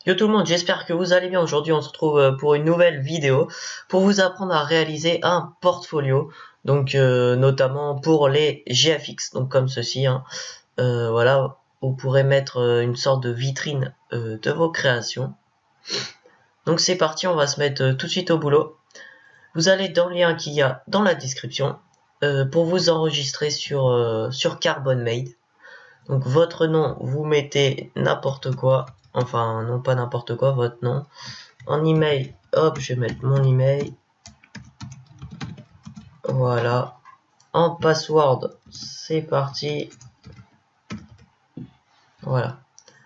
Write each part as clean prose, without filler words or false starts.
Yo tout le monde, j'espère que vous allez bien. Aujourd'hui on se retrouve pour une nouvelle vidéo pour vous apprendre à réaliser un portfolio, donc notamment pour les GFX, donc comme ceci, hein. Voilà, vous pourrez mettre une sorte de vitrine de vos créations. Donc c'est parti, on va se mettre tout de suite au boulot. Vous allez dans le lien qu'il y a dans la description pour vous enregistrer sur Carbon Made. Donc votre nom, vous mettez n'importe quoi, enfin non pas n'importe quoi, votre nom. En email, hop, je vais mettre mon email. Voilà. En password, c'est parti. Voilà.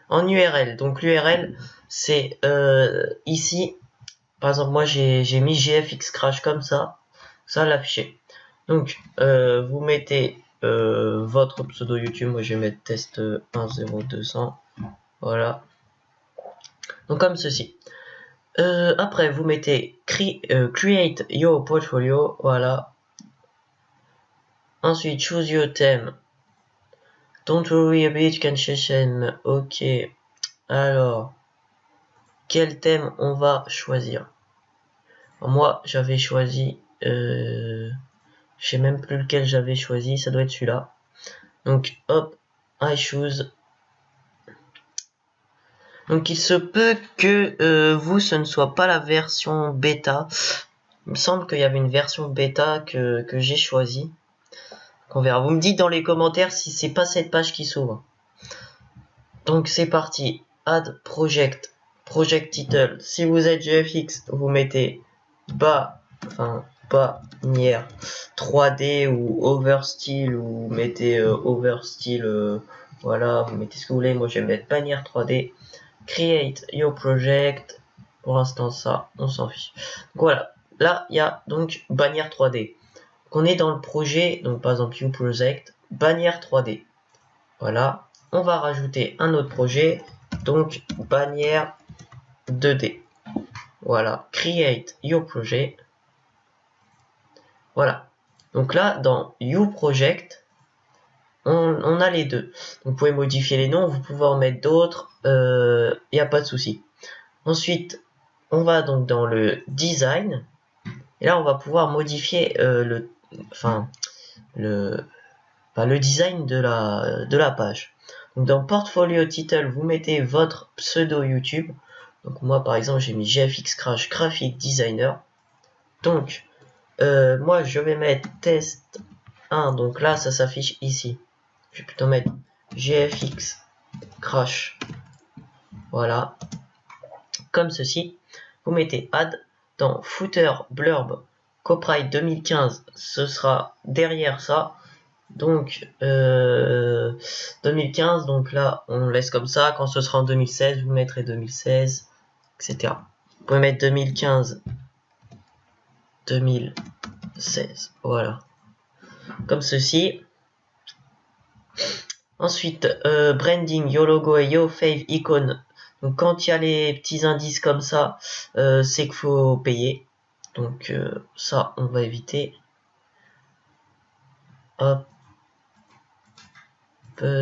En URL, donc l'URL c'est ici. Par exemple, moi j'ai mis GFX Crash comme ça l'afficher. Donc vous mettez votre pseudo YouTube, moi je vais mettre test 10200. Voilà. Donc comme ceci. Après vous mettez create your portfolio. Voilà. Ensuite choose your theme. Don't worry about cancellation. Ok. Alors quel thème on va choisir? Alors, moi j'avais choisi je sais même plus lequel j'avais choisi, ça doit être celui-là. Donc hop, I choose. Donc il se peut que vous ce ne soit pas la version bêta. Il me semble qu'il y avait une version bêta que j'ai choisie. On verra. Vous me dites dans les commentaires si c'est pas cette page qui s'ouvre. Donc c'est parti. Add project. Project title. Si vous êtes GFX, vous mettez bannière 3D ou overstyle, ou vous mettez overstyle. Voilà, vous mettez ce que vous voulez. Moi je vais mettre bannière 3D. Create your project. Pour l'instant ça, on s'en fiche. Donc, voilà. Là il y a donc bannière 3D. On est dans le projet, donc par exemple You Project, bannière 3D. Voilà, on va rajouter un autre projet, donc bannière 2D. Voilà, Create Your Project. Voilà, donc là dans You Project, on a les deux. Donc, vous pouvez modifier les noms, vous pouvez en mettre d'autres, il n'y a pas de souci. Ensuite, on va donc dans le Design, et là on va pouvoir modifier le design de la page. Donc dans Portfolio Title, vous mettez votre pseudo YouTube. Donc moi par exemple j'ai mis GFX Crash Graphic Designer. Donc moi je vais mettre test 1. Donc là ça s'affiche ici. Je vais plutôt mettre GFX Crash. Voilà. Comme ceci. Vous mettez add dans footer blurb copyright 2015. Ce sera derrière ça. Donc 2015, donc là on laisse comme ça. Quand ce sera en 2016, vous mettrez 2016, etc. Vous pouvez mettre 2015, 2016, voilà, comme ceci. Ensuite branding, your logo et your fave icon. Donc quand il y a les petits indices comme ça, c'est qu'il faut payer. Donc ça on va éviter. Hop.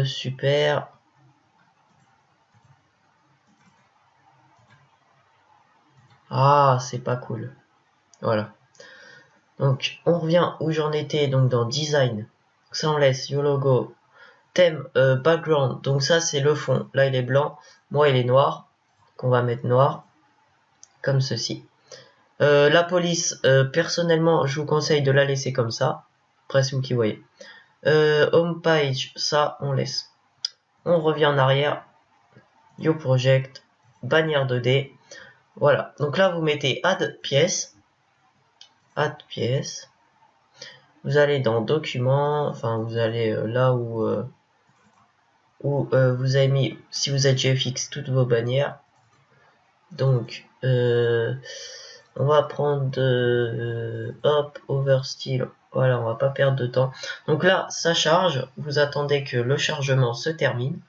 Super. Ah, c'est pas cool. Voilà. Donc, on revient où j'en étais, donc dans Design. Ça, on laisse Your Logo. Thème, Background. Donc ça, c'est le fond. Là, il est blanc. Moi, il est noir. Qu'on va mettre noir. Comme ceci. La police, personnellement, je vous conseille de la laisser comme ça. Après, c'est vous qui voyez. Home page, ça, on laisse. On revient en arrière. You Project. Bannière 2D. Voilà. Donc là, vous mettez Add pièce. Add pièce. Vous allez dans Documents. Enfin, vous allez là où vous avez mis, si vous êtes GFX, toutes vos bannières. Donc, on va prendre hop, Overstyle. Voilà, on va pas perdre de temps. Donc là, ça charge. Vous attendez que le chargement se termine.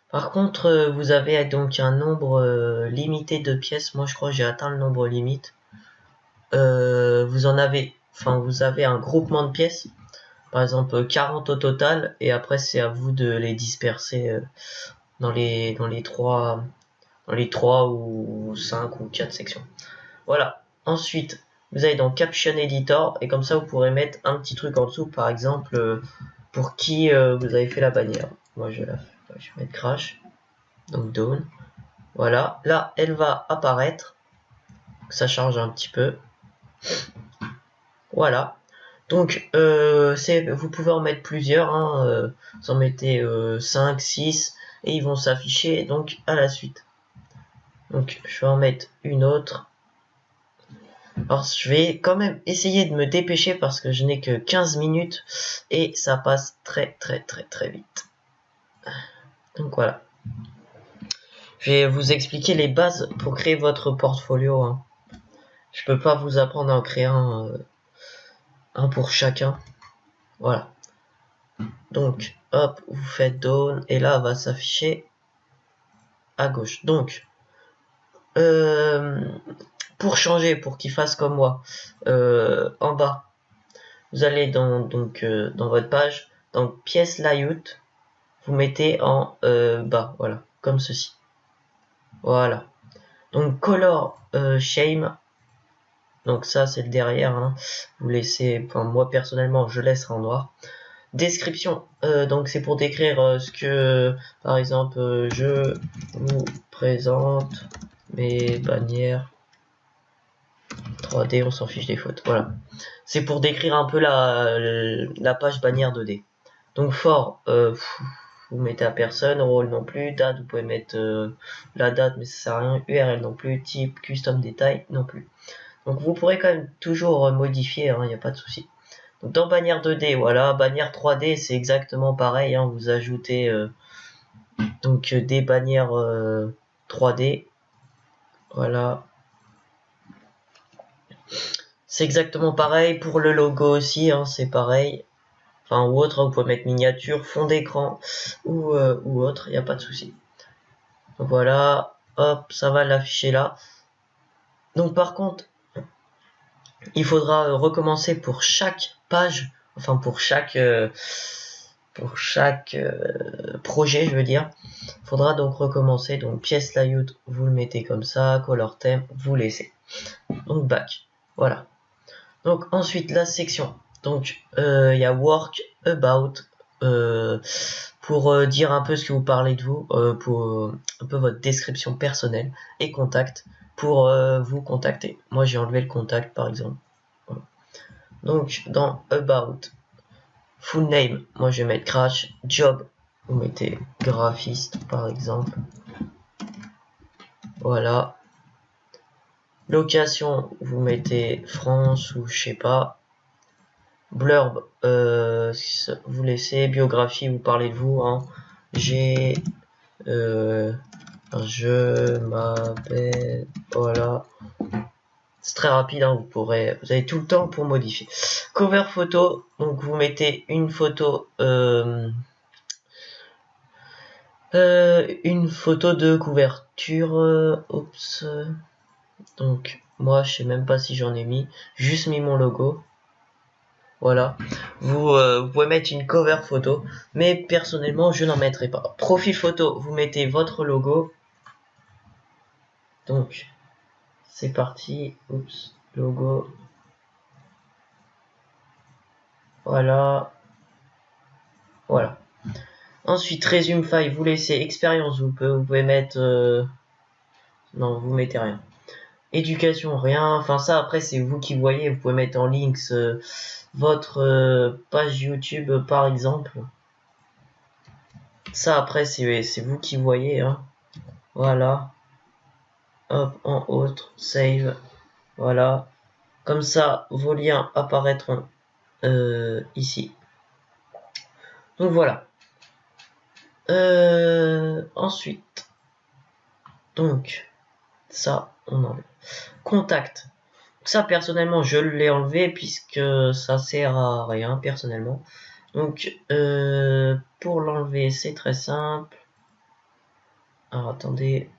Par contre, vous avez donc un nombre limité de pièces. Moi, je crois que j'ai atteint le nombre limite. Vous avez un groupement de pièces. par exemple 40 au total, et après c'est à vous de les disperser dans les 3 ou 5 ou 4 sections. Voilà. Ensuite, vous allez dans Caption Editor, et comme ça vous pourrez mettre un petit truc en dessous, par exemple pour qui vous avez fait la bannière. Moi je vais mettre Crash, donc Dawn. Voilà, là elle va apparaître, ça charge un petit peu. Voilà. Donc vous pouvez en mettre plusieurs, hein, vous en mettez 5, 6 et ils vont s'afficher donc à la suite. Donc je vais en mettre une autre. Alors je vais quand même essayer de me dépêcher parce que je n'ai que 15 minutes et ça passe très vite. Donc voilà. Je vais vous expliquer les bases pour créer votre portfolio, hein. Je peux pas vous apprendre à en créer un pour chacun. Voilà. Donc hop, vous faites down et là va s'afficher à gauche. Donc pour changer, pour qu'il fasse comme moi, en bas vous allez dans votre page, dans pièce layout, vous mettez en bas, voilà, comme ceci. Voilà. Donc color shame, donc ça c'est le derrière, hein. Vous laissez, enfin moi personnellement je laisserai en noir. Description, donc c'est pour décrire ce que, par exemple, je vous présente mes bannières 3D, on s'en fiche des fautes, voilà. C'est pour décrire un peu la page bannière 2D. Donc for, vous mettez à personne, rôle non plus, date, vous pouvez mettre la date mais ça sert à rien, URL non plus, type, custom détail non plus. Donc vous pourrez quand même toujours modifier, il n'y a pas de souci. Donc dans bannière 2D, voilà, bannière 3D c'est exactement pareil, hein, vous ajoutez donc des bannières 3D, voilà. C'est exactement pareil pour le logo aussi, hein, c'est pareil. Enfin ou autre, hein, vous pouvez mettre miniature, fond d'écran ou autre, il n'y a pas de souci. Donc voilà, hop, ça va l'afficher là. Donc par contre, il faudra recommencer pour chaque page, enfin pour chaque projet, je veux dire. Il faudra donc recommencer. Donc pièce layout, vous le mettez comme ça, color theme, vous laissez. Donc back, voilà. Donc ensuite la section. Donc il y a work, about, pour dire un peu ce que vous parlez de vous, pour un peu votre description personnelle, et contact pour vous contacter. Moi j'ai enlevé le contact par exemple. Voilà. Donc dans about, full name, moi je vais mettre Crash, job, vous mettez graphiste par exemple. Voilà. Location, vous mettez France ou je sais pas. Blurb, vous laissez. Biographie, vous parlez de vous, hein. Je m'appelle, voilà. C'est très rapide, hein, vous avez tout le temps pour modifier. Cover photo, donc vous mettez une photo de couverture, oups, donc moi je sais même pas si j'en ai mis, juste mis mon logo. Voilà, vous pouvez mettre une cover photo, mais personnellement je n'en mettrai pas. Profil photo, vous mettez votre logo. Donc c'est parti, oups, logo. Voilà. Voilà. Ensuite, résume file, vous laissez expérience, vous pouvez mettre... non, vous mettez rien. Éducation, rien. Enfin, ça, après, c'est vous qui voyez. Vous pouvez mettre en links votre page YouTube, par exemple. Ça, après, c'est vous qui voyez, hein. Voilà. Hop, en autre, save. Voilà. Comme ça, vos liens apparaîtront ici. Donc, voilà. Ensuite, donc, ça, on enlève. Contact. Ça, personnellement, je l'ai enlevé puisque ça sert à rien, personnellement. Donc, pour l'enlever, c'est très simple. Alors, attendez.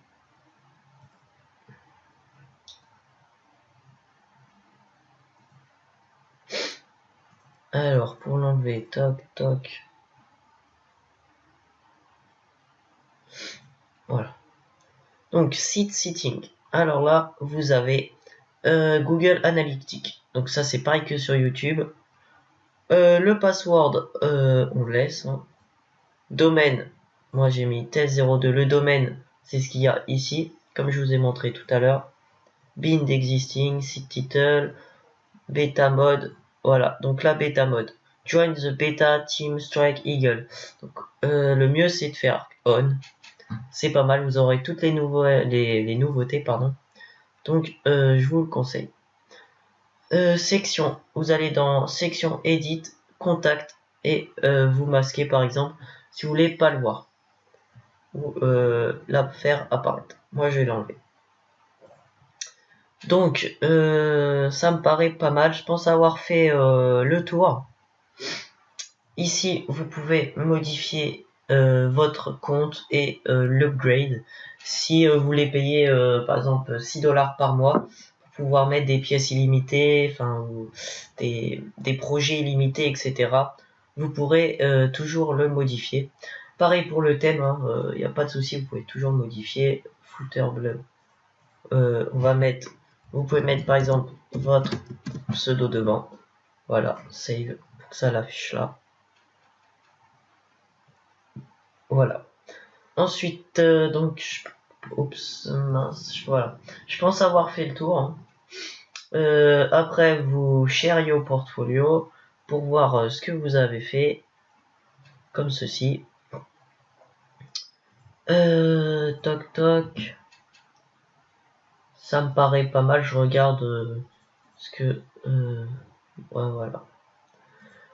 Alors, pour l'enlever, toc, toc. Voilà. Donc, site setting. Alors là, vous avez Google Analytics. Donc ça, c'est pareil que sur YouTube. Le password, on le laisse. Hein. Domaine, moi j'ai mis test02. Le domaine, c'est ce qu'il y a ici, comme je vous ai montré tout à l'heure. Bind existing, site title, beta mode. Voilà, donc la beta mode. Join the beta team strike eagle. Donc le mieux c'est de faire on. C'est pas mal, vous aurez toutes les nouveautés, pardon. Donc je vous le conseille. Section, vous allez dans section edit, contact et vous masquez par exemple si vous voulez pas le voir ou la faire apparaître. Moi je vais l'enlever. Donc ça me paraît pas mal, je pense avoir fait le tour. Ici vous pouvez modifier votre compte et l'upgrade si vous voulez payer par exemple 6 $ par mois, pouvoir mettre des pièces illimitées, enfin des projets illimités, etc. Vous pourrez toujours le modifier. Pareil pour le thème, il n'y a pas de souci, vous pouvez toujours modifier. Footer bleu. On va mettre, vous pouvez mettre par exemple votre pseudo devant. Voilà, save, pour que ça l'affiche là. Voilà. Ensuite, donc, oups, mince, voilà. Je pense avoir fait le tour. Hein. Après, vous share au portfolio pour voir ce que vous avez fait, comme ceci. Toc toc. Ça me paraît pas mal. Je regarde ce que. Ouais, voilà.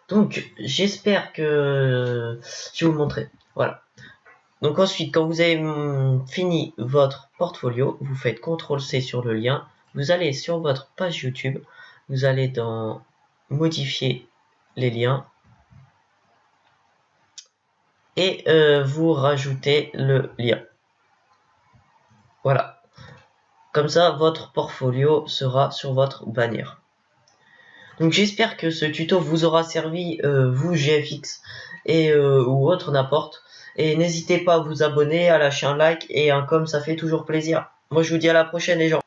Donc, j'espère que je vais vous montrer. Voilà. Donc ensuite, quand vous avez fini votre portfolio, vous faites CTRL-C sur le lien. Vous allez sur votre page YouTube. Vous allez dans modifier les liens. Et vous rajoutez le lien. Voilà. Comme ça, votre portfolio sera sur votre bannière. Donc j'espère que ce tuto vous aura servi, vous GFX et ou autre n'importe. Et n'hésitez pas à vous abonner, à lâcher un like et un com, ça fait toujours plaisir. Moi je vous dis à la prochaine les gens.